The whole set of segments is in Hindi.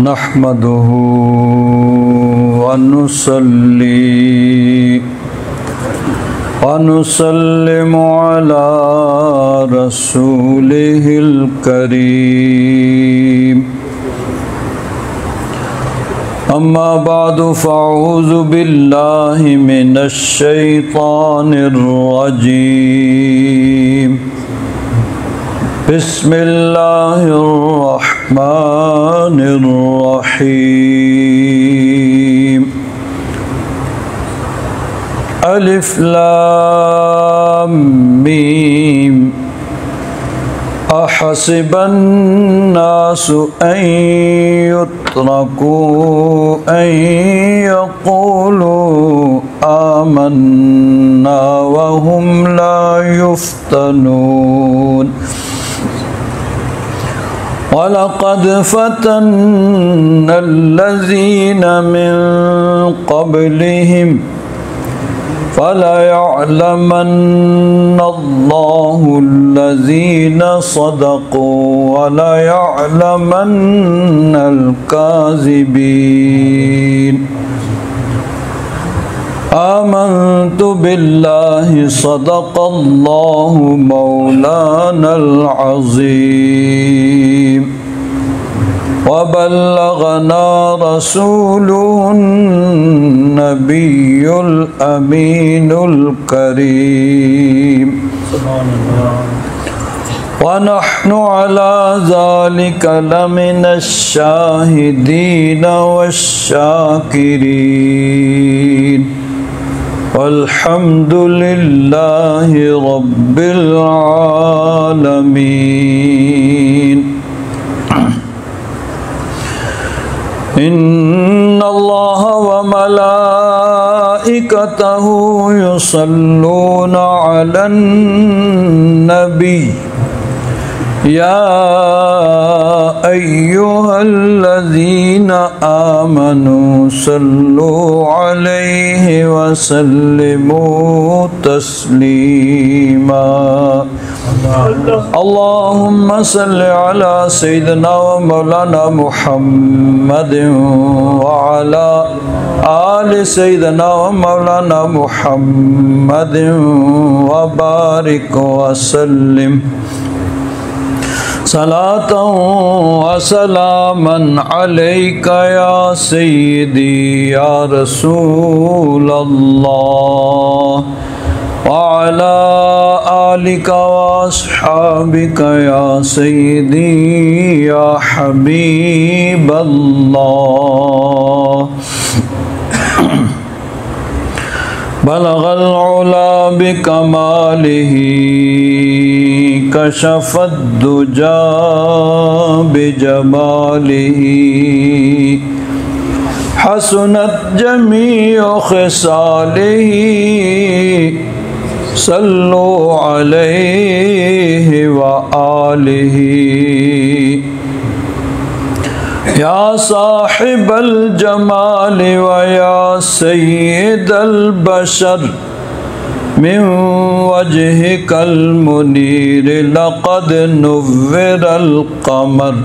नहमदुहु व नुसल्ली व नुसल्लिमु अला रसूलिहिल करीम। अम्मा बादु फ़अऊज़ु बिल्लाहि मिनश शैतानिर रजीम। बिस्मिल्लाहिर्रहमानिर्रहीम। अलिफ लाम मीम। अहसिबन नासु अन युत्रकू अन यक़ूलू आमन्ना वहुम ला युफ्तनून। वलक़द फ़तन्नल्लज़ीन मिन क़ब्लिहिम फ़लयअलमन्नल्लाहुल्लज़ीन सदक़ू वलयअलमन्नल काज़िबीन। आमन्तु बिल्लाहि सदक़ल्लाहु मौलानल अज़ीम व बल्लगना रसूलुहुन नबियुल अमीनुल करीम। व नहनु अला ज़ालिका लमिनश शाहिदीन वश्शाकिरीन। वल्हम्दुलिल्लाहि रब्बिल आलमीन। इन्नल्लाह व मलाइकतहु युसल्लूना अलन नबी या अय्युहल्लज़ीना आमनू सल्लु अलैहि वसल्लिमू तस्लीमा। अल्लाहुम्मा सल्लि अला सय्यिदिना व मौलाना मुहम्मदिन व अला आलि सय्यिदिना व मौलाना मुहम्मदिन व बारिक व सल्लिम सलातन व सलामन अलैका या सय्यदी या रसूल अल्लाह व अला आलिका व अस्हाबिका या सय्यदी या हबीब अल्लाह। बलगल उला बिकमालिही कशफद दुजा बिजमालिही हसनत जमीउ खिसालिही सल्लु अलैहि व आलिही। या साहिबल जमाल व या सय्यिदल बशर मिन वजहिकल मुनीर लक़द नुव्विरल क़मर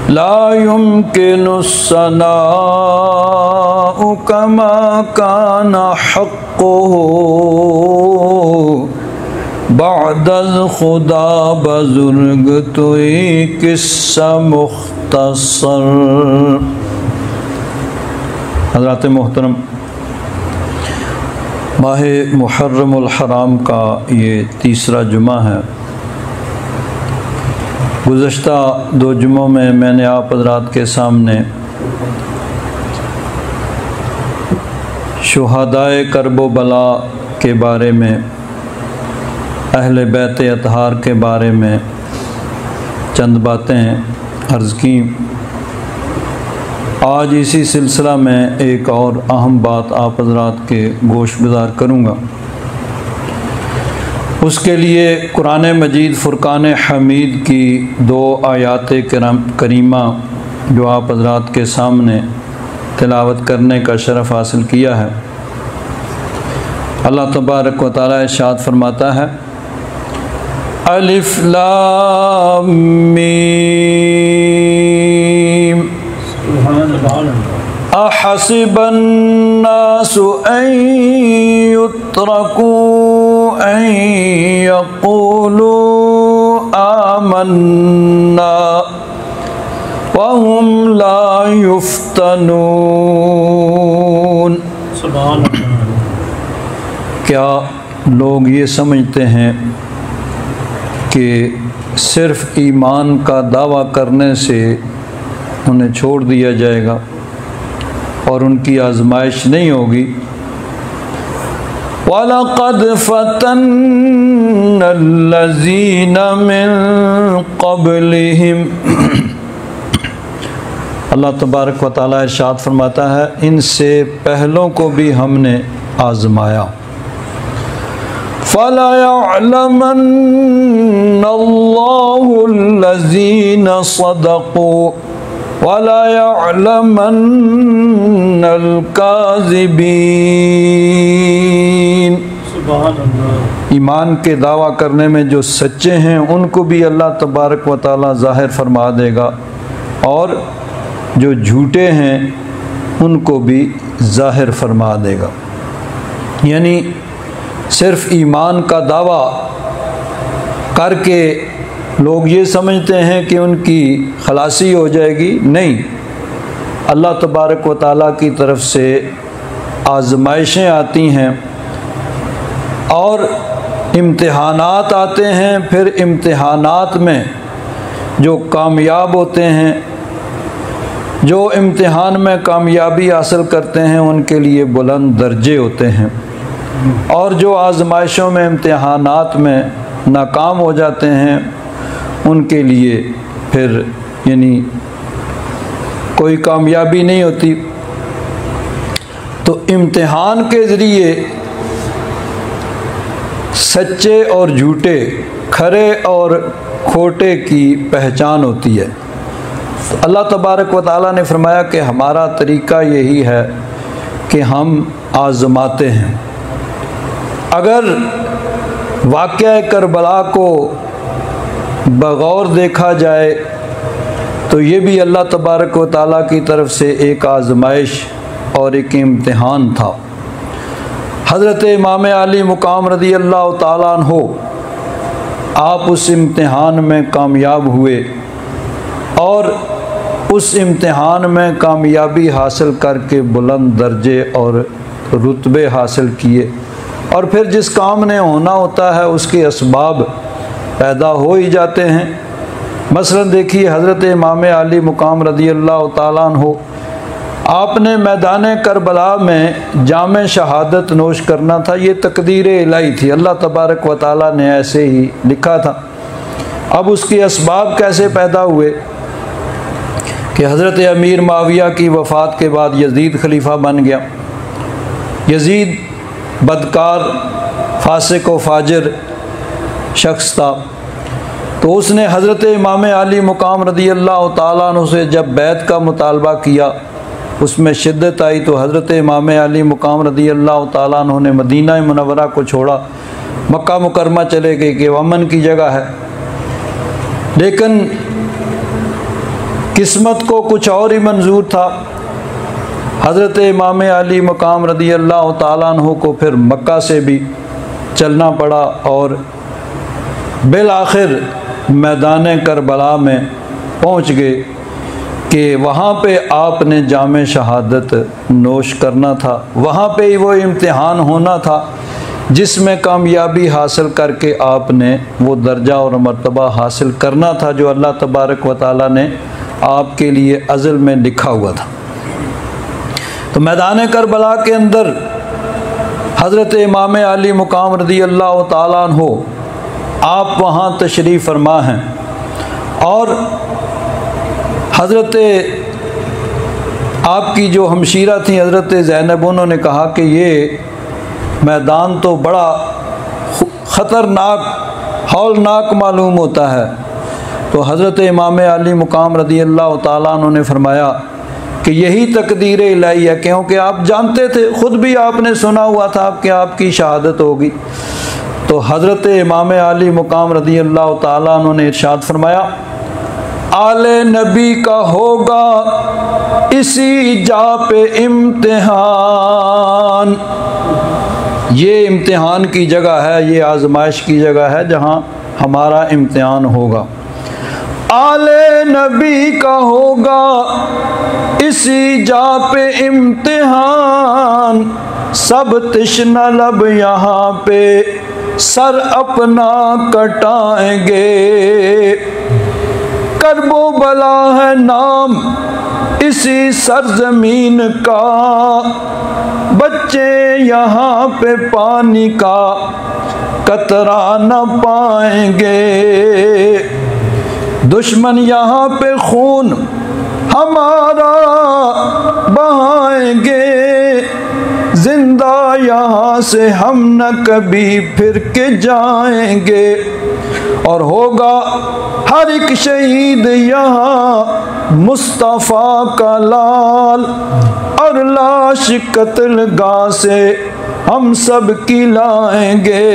ला युमकिनुस सनाउ कमा काना हक़्क़ुहु बअदल खुदा बुज़ुर्ग तुई किस्सा मुख्तसर। हज़रात मोहतरम, माह मुहर्रमुल हराम का ये तीसरा जुमा है। गुज़श्ता दो जुमों में मैंने आप हज़रात के सामने शुहदाए करबो बला के बारे में, अहले बैत अतहार के बारे में चंद बातें अर्ज़ की। आज इसी सिलसिला में एक और अहम बात आप हज़रात के गोश गुज़ार करूँगा। उसके लिए कुरान मजीद फ़ुरक़ान हमीद की दो आयात करीमा जो आप हज़रात के सामने तिलावत करने का शरफ़ हासिल किया है। अल्लाह तबारक व तआला इरशाद फरमाता है, अलिफ लाम मीम अहसिबन नासु अन युत्रकू अन यक़ूलू आमन्ना वहुम ला युफ्तनून। क्या लोग ये समझते हैं कि सिर्फ ईमान का दावा करने से उन्हें छोड़ दिया जाएगा और उनकी आजमाइश नहीं होगी? वलक़द फ़तन्नल्लज़ीना मिन क़ब्लिहिम, अल्लाह तबारक व तआला इरशाद फरमाता है इनसे पहलों को भी हमने आजमाया। फ़ला यअलमन्नल्लाहुल्लज़ीना सदक़ू वला यअलमन्नल काज़िबीन। ईमान के दावा करने में जो सच्चे हैं उनको भी अल्लाह तबारक व तआला ज़ाहिर फरमा देगा और जो झूठे हैं उनको भी ज़ाहिर फरमा देगा। यानी सिर्फ ईमान का दावा करके लोग ये समझते हैं कि उनकी खलासी हो जाएगी। नहीं, अल्लाह तबारक व तआला की तरफ से आजमाइशें आती हैं और इम्तिहानात आते हैं। फिर इम्तिहानात में जो कामयाब होते हैं, जो इम्तिहान में कामयाबी हासिल करते हैं, उनके लिए बुलंद दर्जे होते हैं और जो आजमाइशों में इम्तिहानात में नाकाम हो जाते हैं उनके लिए फिर यानी कोई कामयाबी नहीं होती। तो इम्तिहान के ज़रिए सच्चे और झूठे, खरे और खोटे की पहचान होती है। तो अल्लाह तबारक व तआला ने फरमाया कि हमारा तरीक़ा यही है कि हम आज़माते हैं। अगर वाक़या करबला को बगौर देखा जाए तो ये भी अल्लाह तबारक व तआला की तरफ से एक आज़माइश और एक इम्तिहान था। हज़रत इमाम अली मुक़ाम रज़ी अल्लाह तआला अन्हु आप उस इम्तिहान में कामयाब हुए और उस इम्तिहान में कामयाबी हासिल करके बुलंद दर्जे और रुतबे हासिल किए और फिर जिस काम ने होना होता है उसके असबाब पैदा हो ही जाते हैं। मसलन देखिए हज़रत इमाम अली मुक़ाम रज़ी अल्लाह तआला अन्हु आपने मैदान करबला में जाम शहादत नोश करना था। ये तकदीर इलाही थी, अल्लाह तबारक व तआला ने ऐसे ही लिखा था। अब उसके असबाब कैसे पैदा हुए कि हज़रत अमीर माविया की वफ़ात के बाद यज़ीद खलीफा बन गया। यज़ीद बदकार, फासिक व फाजिर शख्स था। तो उसने हज़रत इमाम अली मुक़ाम रज़ी अल्लाह तआला अन्हु से जब बैत का मुतालबा किया, उसमें शिद्दत आई तो हज़रत इमाम अली मुक़ाम रज़ी अल्लाह तआला अन्हु ने मदीना मुनव्वरा को छोड़ा, मक्का मुकरमा चले गए कि अमन की जगह है। लेकिन किस्मत को कुछ और ही मंजूर था। हज़रत इमाम अली मुक़ाम रज़ी अल्लाह तआला अन्हु को फिर मक्का से भी चलना पड़ा और बिल आखिर मैदान करबला में पहुँच गए कि वहाँ पे आपने जाम शहादत नोश करना था। वहाँ पे ही वो इम्तिहान होना था जिसमें कामयाबी हासिल करके आपने वो दर्जा और मर्तबा हासिल करना था जो अल्लाह तबारक व तआला ने आपके लिए अज़ल में लिखा हुआ था। तो मैदान करबला के अंदर हज़रत इमाम अली मुक़ाम रज़ी अल्लाह तआला अन्हु आप वहाँ तशरीफ़ फरमा हैं और हज़रत आपकी जो हमशीरा थी हज़रत ज़ैनब, उन्होंने कहा कि ये मैदान तो बड़ा ख़तरनाक हौलनाक मालूम होता है। तो हज़रत इमाम अली मुक़ाम रज़ी अल्लाह तआला अन्हु ने फरमाया कि यही तकदीर इलाही है, क्योंकि आप जानते थे, ख़ुद भी आपने सुना हुआ था कि आपकी शहादत होगी। तो हज़रत इमाम अली मुक़ाम रज़ी अल्लाह तआला अन्हु ने इरशाद फरमाया, आले नबी का होगा इसी जा पे इम्तिहान। ये इम्तिहान की जगह है, ये आजमाइश की जगह है जहाँ हमारा इम्तिहान होगा। आले नबी का होगा इसी जा पे इम्तिहान, सब तिश्ना लब यहाँ पे सर अपना कटाएंगे। करबो बला है नाम इसी सरजमीन का, बच्चे यहाँ पे पानी का कतरा न पाएंगे। दुश्मन यहाँ पे खून हमारा बहाएंगे, जिंदा यहाँ से हम न कभी फिर के जाएंगे। और होगा हर एक शहीद यहाँ मुस्तफ़ा का लाल, और लाश कत्ल गाह से हम सब की लाएंगे।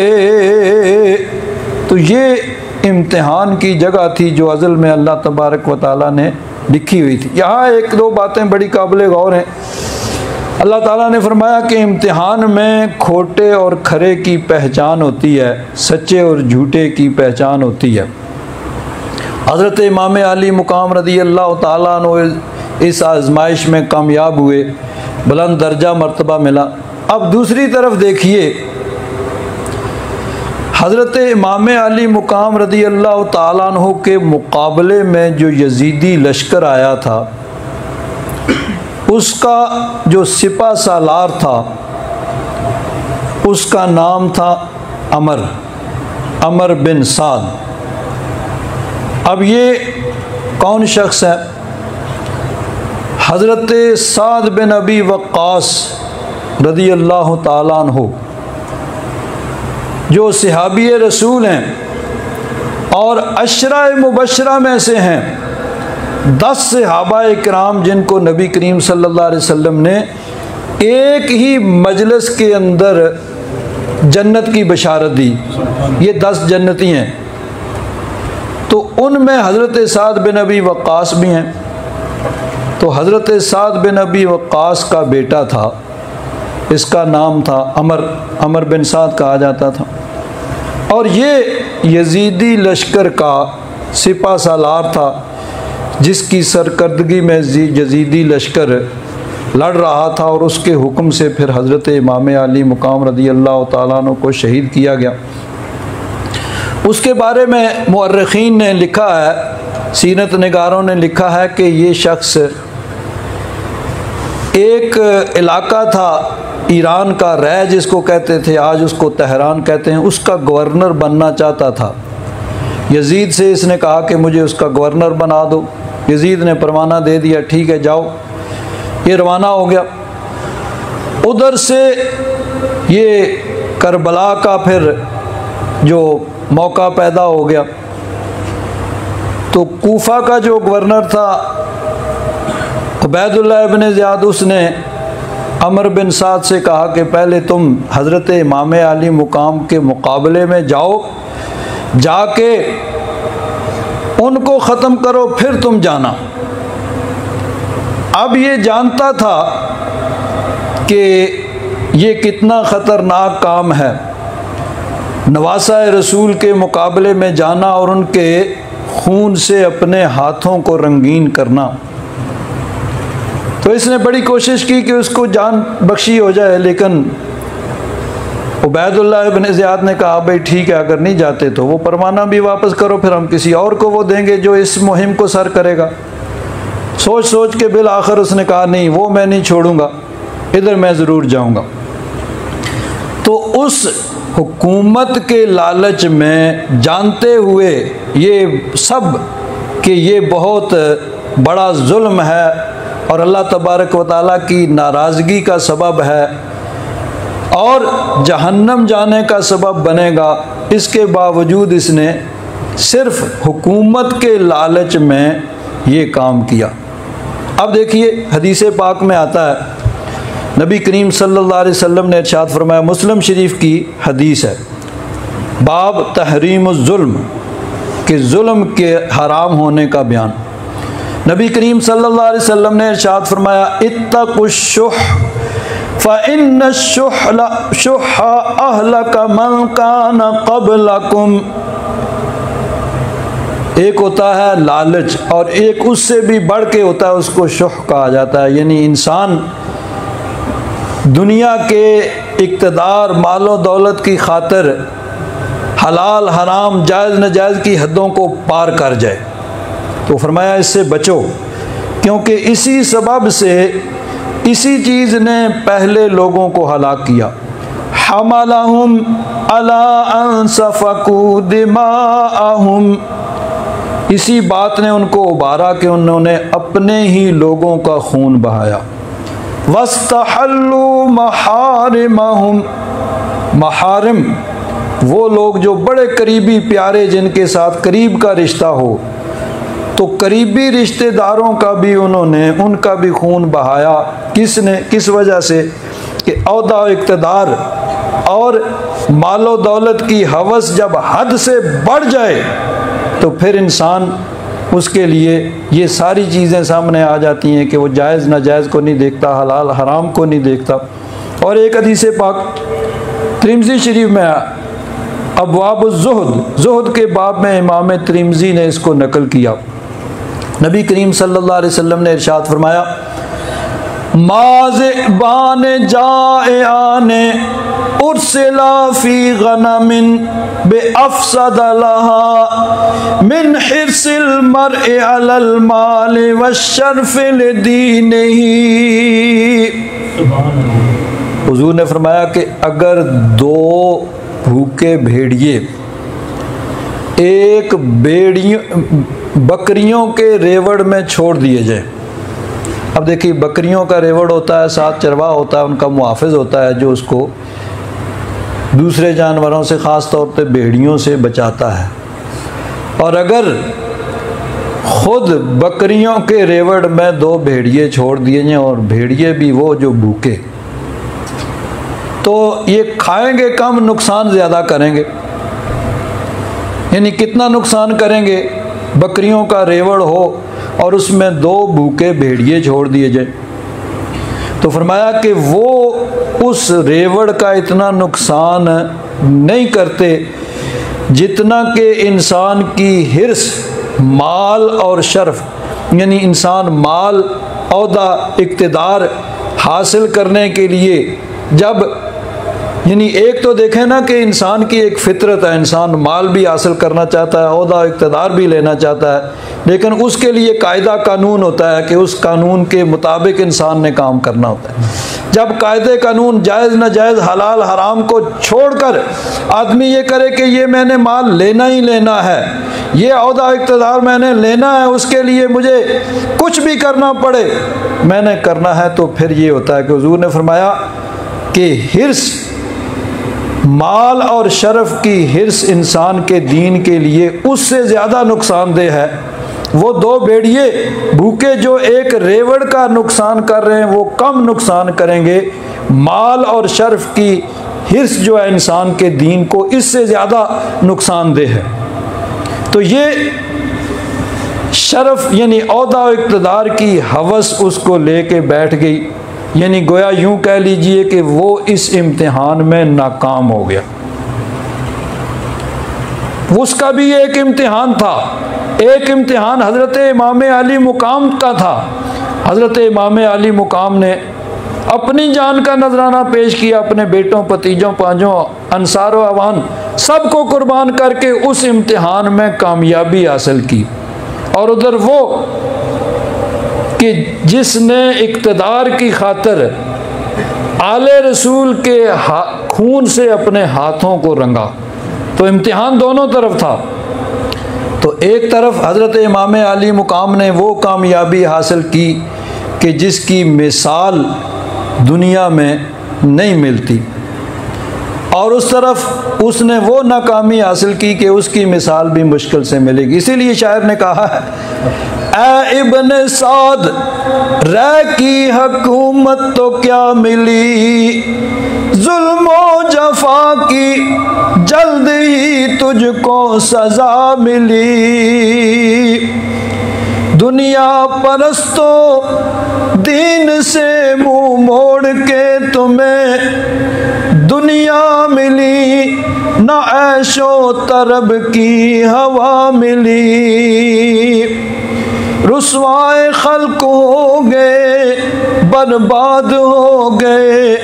तो ये इम्तिहान की जगह थी जो अज़ल में अल्लाह तबारक व तआला ने लिखी हुई थी। यहाँ एक दो बातें बड़ी काबिल गौर हैं। अल्लाह ताला ने फरमाया कि इम्तिहान में खोटे और खरे की पहचान होती है, सच्चे और झूठे की पहचान होती है। हज़रत इमाम अली मुकाम रज़ी अल्लाह ताला अन्हु इस आजमाइश में कामयाब हुए, बुलंद दर्जा मर्तबा मिला। अब दूसरी तरफ देखिए, हज़रत इमाम अली मुकाम रज़ी अल्लाह ताला अन्हु के मुकाबले में जो यजीदी लश्कर आया था, उसका जो सिपा सालार था उसका नाम था अमर बिन साद। अब ये कौन शख्स है? हज़रत साद बिन अबी वक्कास रज़ी अल्लाह ताला अन्हु, जो सहाबी रसूल हैं और अशरा मुबशरा में से हैं। 10 सहाबाए किराम जिनको नबी करीम सल्लल्लाहु अलैहि वसल्लम ने एक ही मजलिस के अंदर जन्नत की बशारत दी। ये 10 जन्नती हैं। तो उनमें हज़रत साद बिन अबी वक्कास भी हैं। तो हज़रत साद बिन अबी वक्कास का बेटा था, इसका नाम था अमर बिन साद कहा जाता था। और ये यजीदी लश्कर का सिपा सालार था, जिसकी सरकर्दगी में यजीदी लश्कर लड़ रहा था, और उसके हुक्म से फिर हज़रत इमाम अली मुकाम रज़ी अल्लाह ताला अन्हु को शहीद किया गया। उसके बारे में मुअर्रिखीन ने लिखा है, सीरत निगारों ने लिखा है कि ये शख्स एक इलाका था ईरान का, रै जिसको कहते थे, आज उसको तेहरान कहते हैं, उसका गवर्नर बनना चाहता था। यजीद से इसने कहा कि मुझे उसका गवर्नर बना दो। यजीद ने परवाना दे दिया, ठीक है जाओ। ये रवाना हो गया। उधर से ये करबला का फिर जो मौका पैदा हो गया, तो कूफा का जो गवर्नर था उबैदुल्लाह इब्न ज़ियाद, उसने अमर बिन साद से कहा कि पहले तुम हज़रत इमाम अली मुकाम के मुकाबले में जाओ, जाके उनको ख़त्म करो, फिर तुम जाना। अब ये जानता था कि ये कितना ख़तरनाक काम है, नवासा रसूल के मुकाबले में जाना और उनके खून से अपने हाथों को रंगीन करना। तो इसने बड़ी कोशिश की कि उसको जान बख्शी हो जाए, लेकिन उबैदुल्लाह इब्न ज़ियाद ने कहा भाई ठीक है, अगर नहीं जाते तो वो परवाना भी वापस करो, फिर हम किसी और को वो देंगे जो इस मुहिम को सर करेगा। सोच सोच के बिल आखिर उसने कहा नहीं, वो मैं नहीं छोड़ूंगा, इधर मैं ज़रूर जाऊंगा। तो उस हुकूमत के लालच में, जानते हुए ये सब कि ये बहुत बड़ा जुल्म है और अल्लाह तबारक व तआला की नाराज़गी का सबब है और जहन्नम जाने का सबब बनेगा, इसके बावजूद इसने सिर्फ हुकूमत के लालच में ये काम किया। अब देखिए हदीस पाक में आता है, नबी करीम सल्लल्लाहु अलैहि वसल्लम ने इरशाद फरमाया, मुस्लिम शरीफ की हदीस है, बाब तहरीम ज़ुल्म, के ज़ुल्म के हराम होने का बयान। नबी करीम सल्लल्लाहु अलैहि वसल्लम ने इरशाद फरमाया, इत्तकुश्शुह फ़इन्नश्शुह अहलक मन कान क़ब्लकुम। एक होता है लालच और एक उससे भी बढ़ के होता है, उसको शुह कहा जाता है। यानी इंसान दुनिया के इक़्तिदार मालो दौलत की खातिर हलाल हराम जायज़ नाजायज़ की हदों को पार कर जाए। तो फरमाया इससे बचो, क्योंकि इसी सबब से इसी चीज़ ने पहले लोगों को हलाक किया। हमलहुम अला अन सफकू दिमाअहुम, इसी बात ने उनको उबारा कि उन्होंने अपने ही लोगों का खून बहाया। वस्तहल्लू महारिमहुम, महारिम वो लोग जो बड़े करीबी प्यारे, जिनके साथ करीब का रिश्ता हो, तो करीबी रिश्तेदारों का भी उन्होंने उनका भी खून बहाया। किसने, किस वजह से कि औहदा इक़्तिदार और मालो दौलत की हवस जब हद से बढ़ जाए तो फिर इंसान उसके लिए ये सारी चीज़ें सामने आ जाती हैं कि वो जायज़ नाजायज़ को नहीं देखता, हलाल हराम को नहीं देखता। और एक हदीस पाक तिरमिज़ी शरीफ में अबवाबुज़्ज़ुहद, ज़ुहद के बाब में इमाम तिरमिज़ी ने इसको नकल किया। नबी करीम सल्लल्लाहु अलैहि वसल्लम ने इरशाद फरमाया, माज़िबान जाएआने उर्सिला फी गनमिन बेअफ़सद लहा मिन हिर्सिल मर्इ अलल माल वश्शरफ़ि लिदीनिही। हुज़ूर ने फरमाया कि अगर दो भूखे भेड़िए एक बकरियों के रेवड़ में छोड़ दिए जाए। अब देखिए, बकरियों का रेवड़ होता है, साथ चरवा होता है, उनका मुहाफ़िज़ होता है जो उसको दूसरे जानवरों से, ख़ास तौर पे भेड़ियों से बचाता है। और अगर ख़ुद बकरियों के रेवड़ में दो भेड़िए छोड़ दिए जाएँ और भेड़िए भी वो जो भूखे, तो ये खाएंगे कम, नुकसान ज़्यादा करेंगे। यानी कितना नुकसान करेंगे, बकरियों का रेवड़ हो और उसमें दो भूखे भेड़िए छोड़ दिए जाए। तो फरमाया कि वो उस रेवड़ का इतना नुकसान नहीं करते जितना कि इंसान की हिर्स माल और शर्फ, यानी इंसान माल, औहदा, इक़्तिदार हासिल करने के लिए जब, यानी एक तो देखें ना कि इंसान की एक फितरत है, इंसान माल भी हासिल करना चाहता है, ओहदा इक़्तिदार भी लेना चाहता है, लेकिन उसके लिए कायदा कानून होता है कि उस कानून के मुताबिक इंसान ने काम करना होता है। जब कायदे कानून जायज़ नाजायज़ हलाल हराम को छोड़कर आदमी ये करे कि ये मैंने माल लेना ही लेना है, ये ओहदा इक़्तिदार मैंने लेना है, उसके लिए मुझे कुछ भी करना पड़े मैंने करना है, तो फिर ये होता है कि हुज़ूर ने फरमाया कि हिर्स, माल और शरफ की हिर्स इंसान के दीन के लिए उससे ज़्यादा नुकसानदेह है। वो दो भेड़िए भूखे जो एक रेवड़ का नुकसान कर रहे हैं वो कम नुकसान करेंगे, माल और शरफ की हिर्स जो है इंसान के दीन को इससे ज़्यादा नुकसानदेह है। तो ये शरफ यानी ओहदा इक़्तिदार की हवस उसको लेके बैठ गई, यानी गोया यूं कह लीजिए कि वो इस इम्तिहान में नाकाम हो गया। उसका भी एक इम्तिहान था, एक इम्तिहान हज़रत इमाम अली मुकाम का था। हज़रत इमाम अली मुकाम ने अपनी जान का नजराना पेश किया, अपने बेटों, भतीजों, पांचों, अंसार व अवान सबको कुर्बान करके उस इम्तिहान में कामयाबी हासिल की। और उधर वो कि जिसने इक़्तिदार की खातिर आले रसूल के खून से अपने हाथों को रंगा, तो इम्तिहान दोनों तरफ था। तो एक तरफ हज़रत इमाम अली मुकाम ने वो कामयाबी हासिल की कि जिसकी मिसाल दुनिया में नहीं मिलती, और उस तरफ उसने वो नाकामी हासिल की कि उसकी मिसाल भी मुश्किल से मिलेगी। इसीलिए शायर ने कहा है, ऐ इब्न साद रै की हुकूमत तो क्या मिली, जुल्मो जफा की जल्द ही तुझको सजा मिली। दुनिया परस्तों दीन से मुंह मोड़ के तुम्हें दुनिया मिली न ऐशो तरब की हवा मिली। रुसवाए खल्क हो गए, बर्बाद हो गए,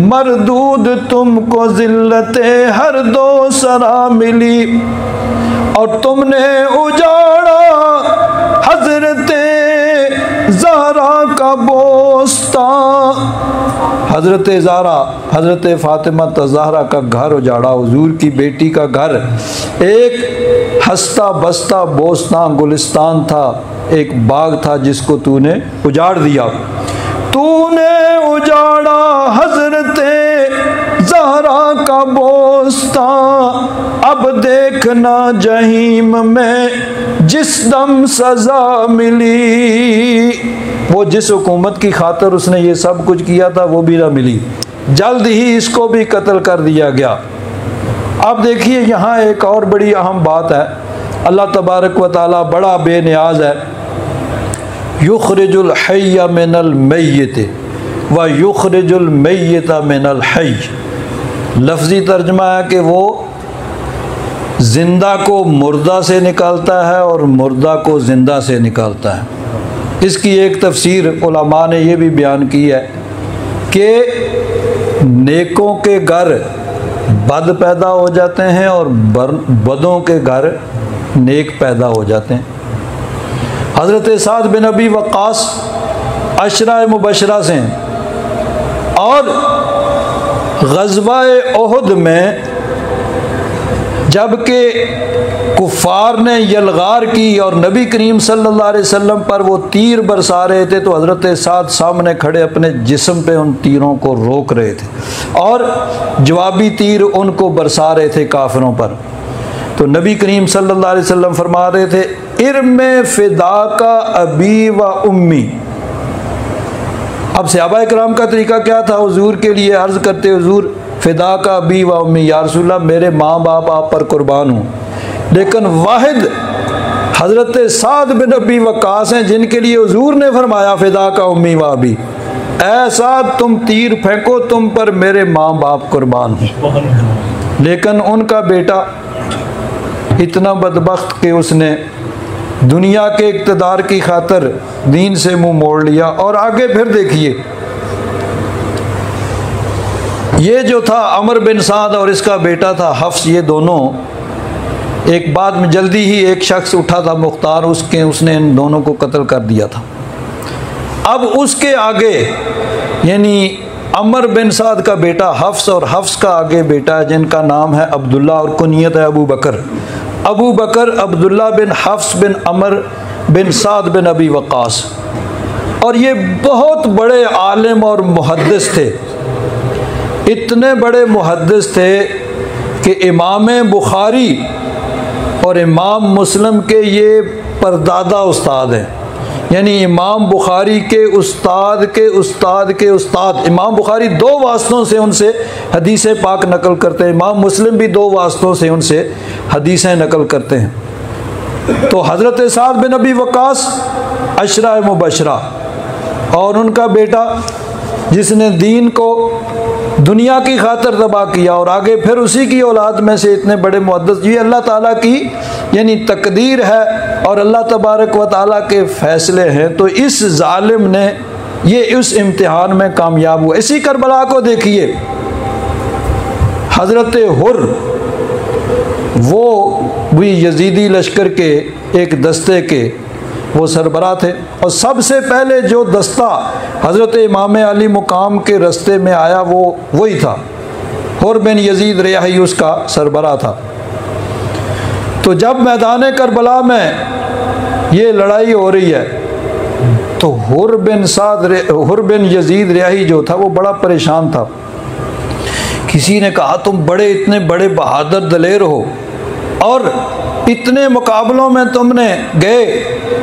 मरदूद तुमको जिल्लते हर दो सरा मिली। और तुमने उजाड़ा हजरते ज़हरा का बोस्ता, हजरत ज़हरा हजरत फ़ातिमा ज़हरा का घर उजाड़ा, हुजूर की बेटी का घर। एक हंसता बसता बोस्तान गुलिस्तान था, एक बाग था जिसको तूने उजाड़ दिया। तूने उजाड़ा हजरते ज़हरा का बोस्तान, अब देखना जहीम में जिस दम सजा मिली। वो जिस हुकूमत की खातर उसने ये सब कुछ किया था वो भी ना मिली, जल्द ही इसको भी कत्ल कर दिया गया। अब देखिए यहाँ एक और बड़ी अहम बात है, अल्लाह तबारक व तआला बड़ा बेनियाज है। युखरिजुल हय्य मिनल मय्यत व युखरिजुल मय्यत मिनल हय्य। लफ्ज़ी तर्जमा है कि वो ज़िंदा को मुर्दा से निकालता है और मुर्दा को ज़िंदा से निकालता है। इसकी एक तफसीर उलमा ने यह भी बयान की है कि नेकों के घर बद पैदा हो जाते हैं और बदों के घर नेक पैदा हो जाते हैं। हज़रत साद बिन अबी वक़ास अशरा मुबशरा से हैं और ग़ज़वा-ए उहद में जबकि कुफ़ार ने यलगार की और नबी करीम सल्लल्लाहु अलैहि वसल्लम पर वो तीर बरसा रहे थे, तो हज़रत साद सामने खड़े अपने जिस्म पे उन तीरों को रोक रहे थे और जवाबी तीर उनको बरसा रहे थे काफिरों पर। तो नबी करीम सल्लल्लाहु अलैहि वसल्लम फरमा रहे थे, इर्मे फिदा का अबी व उम्मी। अब सहाबा इकराम का तरीका क्या था? हुजूर के लिए अर्ज़ करते, हुजूर फिदा का अबी व उम्मी, या रसूलल्लाह मेरे माँ बाप आप पर कुर्बान हूँ। लेकिन वाहिद हज़रत साद बिन अबी वक़ास हैं जिनके लिए हुजूर ने फरमाया फिदा का उम्मी व अबी, ऐ साद तुम तीर फेंको, तुम पर मेरे माँ बाप कुर्बान हैं। लेकिन उनका बेटा इतना बदबख्त कि उसने दुनिया के इक़्तिदार की खातर दीन से मुंह मोड़ लिया। और आगे फिर देखिए, ये जो था अमर बिन साद और इसका बेटा था हफ्स, ये दोनों एक बाद में जल्दी ही एक शख्स उठा था मुख्तार, उसने इन दोनों को कत्ल कर दिया था। अब उसके आगे यानी अमर बिन साद का बेटा हफ्स और हफ्स का आगे बेटा जिनका नाम है अब्दुल्ला और कुनियत है अबू बकर। अबू बकर अब्दुल्ला बिन हफ्स बिन अमर बिन साद बिन अबी वक़ास, और ये बहुत बड़े आलिम और मुहद्दिस थे। इतने बड़े मुहद्दिस थे कि इमाम बुखारी और इमाम मुस्लिम के ये परदादा उस्ताद हैं, यानी इमाम बुखारी के उस्ताद के उस्ताद के उस्ताद। इमाम बुखारी दो वास्तों से उनसे हदीसें पाक नकल करते हैं, इमाम मुस्लिम भी दो वास्तों से उनसे हदीसें नकल करते हैं। तो हज़रत साद बिन अबी वक़ास अशरा मुबशरा और उनका बेटा जिसने दीन को दुनिया की खातर तबाह किया, और आगे फिर उसी की औलाद में से इतने बड़े मुहद्दिस। ये अल्लाह ताला की यानी तकदीर है और अल्लाह तबारक व ताला के फ़ैसले हैं। तो इस जालिम ने ये उस इम्तिहान में कामयाब हुआ। इसी करबला को देखिए, हज़रत हुर वो भी यजीदी लश्कर के एक दस्ते के वो सरबरा थे, और सबसे पहले जो दस्ता हज़रत इमाम अली मुकाम के रस्ते में आया वो वही था, हुर बिन यजीद रियाही उसका सरबरा था। तो जब मैदान करबला में ये लड़ाई हो रही है तो हुर बिन यजीद रियाही जो था वो बड़ा परेशान था। किसी ने कहा तुम बड़े इतने बड़े बहादुर दलेर हो और इतने मुकाबलों में तुमने गए,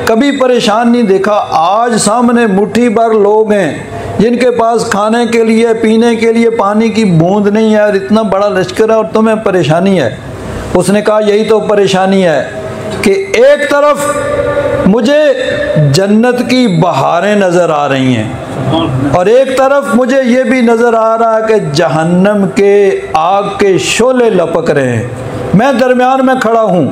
कभी परेशान नहीं देखा। आज सामने मुट्ठी भर लोग हैं जिनके पास खाने के लिए पीने के लिए पानी की बूंद नहीं है, और इतना बड़ा लश्कर है और तुम्हें परेशानी है। उसने कहा यही तो परेशानी है कि एक तरफ मुझे जन्नत की बहारें नज़र आ रही हैं और एक तरफ मुझे ये भी नज़र आ रहा है कि जहन्नम के आग के शोले लपक रहे हैं। मैं दरमियान में खड़ा हूँ,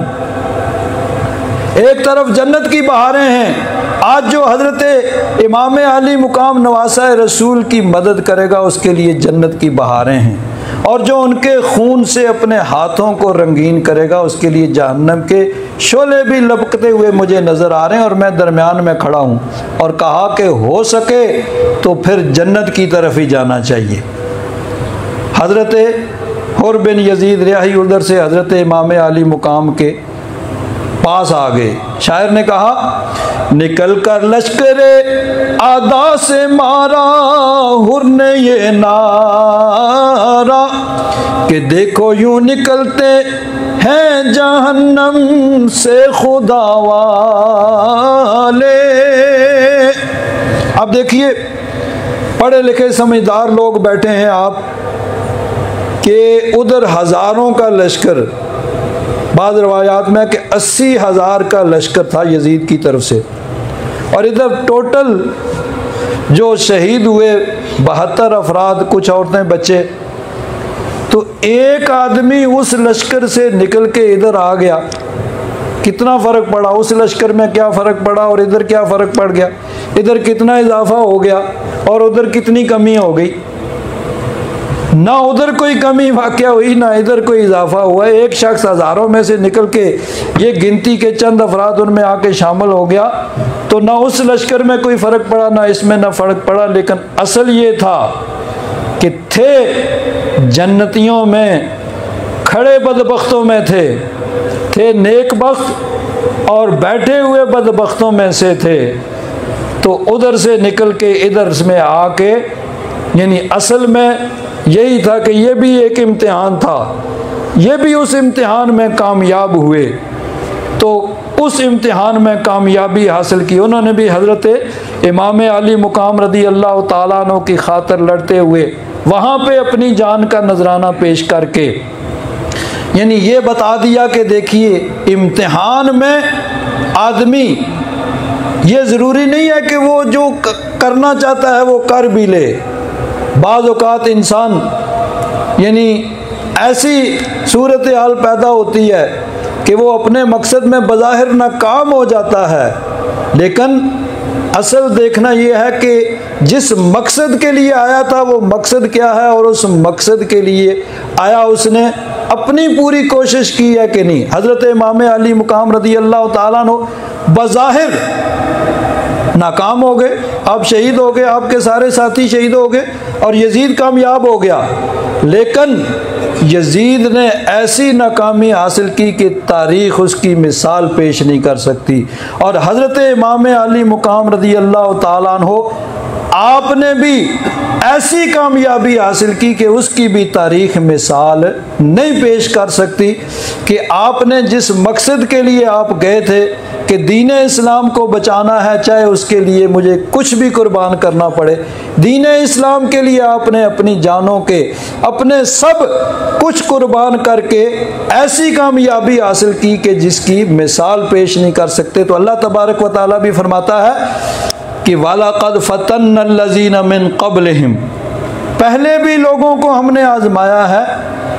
एक तरफ जन्नत की बहारें हैं। आज जो हज़रत इमाम अली मुकाम नवासा रसूल की मदद करेगा उसके लिए जन्नत की बहारें हैं, और जो उनके खून से अपने हाथों को रंगीन करेगा उसके लिए जहन्नम के शोले भी लपकते हुए मुझे नज़र आ रहे हैं और मैं दरमियान में खड़ा हूँ। और कहा कि हो सके तो फिर जन्नत की तरफ ही जाना चाहिए। हज़रत हुर बिन यजीद रियाही उधर से हज़रत इमाम अली मुकाम के पास आ गए। शायर ने कहा, निकल कर लश्करे आदा से मारा हुर ने ये नारा कि देखो यूं निकलते हैं जहन्नम से खुदा वाले। अब देखिए, पढ़े लिखे समझदार लोग बैठे हैं आप कि उधर हज़ारों का लश्कर, बाद रवायात में कि 80,000 का लश्कर था यजीद की तरफ से, और इधर टोटल जो शहीद हुए 72 अफराद, कुछ औरतें बच्चे। तो एक आदमी उस लश्कर से निकल के इधर आ गया, कितना फ़र्क पड़ा? उस लश्कर में क्या फ़र्क पड़ा और इधर क्या फ़र्क पड़ गया? इधर कितना इजाफा हो गया और उधर कितनी कमी हो गई? ना उधर कोई कमी वाक़या हुई ना इधर कोई इजाफा हुआ। एक शख्स हज़ारों में से निकल के ये गिनती के चंद अफराद उनमें आके शामिल हो गया, तो ना उस लश्कर में कोई फ़र्क पड़ा ना इसमें ना फ़र्क पड़ा। लेकिन असल ये था कि थे जन्नतियों में, खड़े बदबख्तों में थे नेक बख्त और बैठे हुए बदबख्तों में से थे। तो उधर से निकल के इधर में आके, यानी असल में यही था कि ये भी एक इम्तिहान था, ये भी उस इम्तिहान में कामयाब हुए। तो उस इम्तिहान में कामयाबी हासिल की उन्होंने भी। हज़रत इमाम अली मुकाम रदी अल्लाह ताला अन्हु की खातिर लड़ते हुए वहाँ पे अपनी जान का नजराना पेश करके यानी ये बता दिया कि देखिए, इम्तिहान में आदमी ये ज़रूरी नहीं है कि वो जो करना चाहता है वो कर भी ले। बाज़ औक़ात इंसान यानी ऐसी सूरत हाल पैदा होती है कि वो अपने मकसद में बज़ाहिर नाकाम हो जाता है, लेकिन असल देखना ये है कि जिस मकसद के लिए आया था वो मकसद क्या है और उस मकसद के लिए आया उसने अपनी पूरी कोशिश की है कि नहीं। हज़रत इमाम अली मुकाम रदी अल्लाह ताला अन्हु बज़ाहिर नाकाम हो गए, आप शहीद हो गए, आपके सारे साथी शहीद हो गए और यजीद कामयाब हो गया। लेकिन यजीद ने ऐसी नाकामी हासिल की कि तारीख़ उसकी मिसाल पेश नहीं कर सकती। और हज़रत इमाम अली मुकाम रदी अल्लाह ताला अन्हु आपने भी ऐसी कामयाबी हासिल की कि उसकी भी तारीख़ मिसाल नहीं पेश कर सकती कि आपने जिस मकसद के लिए आप गए थे कि दीन इस्लाम को बचाना है, चाहे उसके लिए मुझे कुछ भी कुर्बान करना पड़े, दीन इस्लाम के लिए आपने अपनी जानों के अपने सब कुछ कुर्बान करके ऐसी कामयाबी हासिल की कि जिसकी मिसाल पेश नहीं कर सकते। तो अल्लाह तबारक व तआला भी फरमाता है कि वलक़द फ़तन्नल्लज़ीना मिन क़ब्लिहिम, पहले भी लोगों को हमने आजमाया है।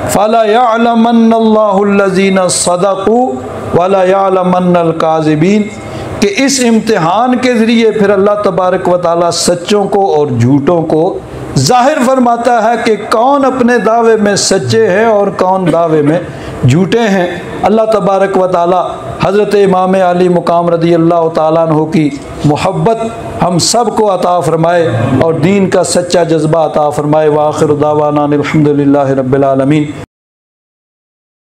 फ़ला यअलमन्नल्लाहुल्लज़ीना सदक़ू वला यअलमन्नल काज़िबीन, कि इस इम्तिहान के ज़रिए फिर अल्लाह तबारक व तआला सच्चों को और झूठों को ज़ाहिर फरमाता है कि कौन अपने दावे में सच्चे हैं और कौन दावे में झूठे हैं। अल्लाह तबारक व तआला हज़रत इमाम अली मुकाम रदी अल्लाह ताला अन्हु की मोहब्बत हम सब को अता फ़रमाए और दीन का सच्चा जज्बा अता फ़रमाए। व आखिर दावाना अनिल हम्दुलिल्लाहि रब्बिल आलमीन।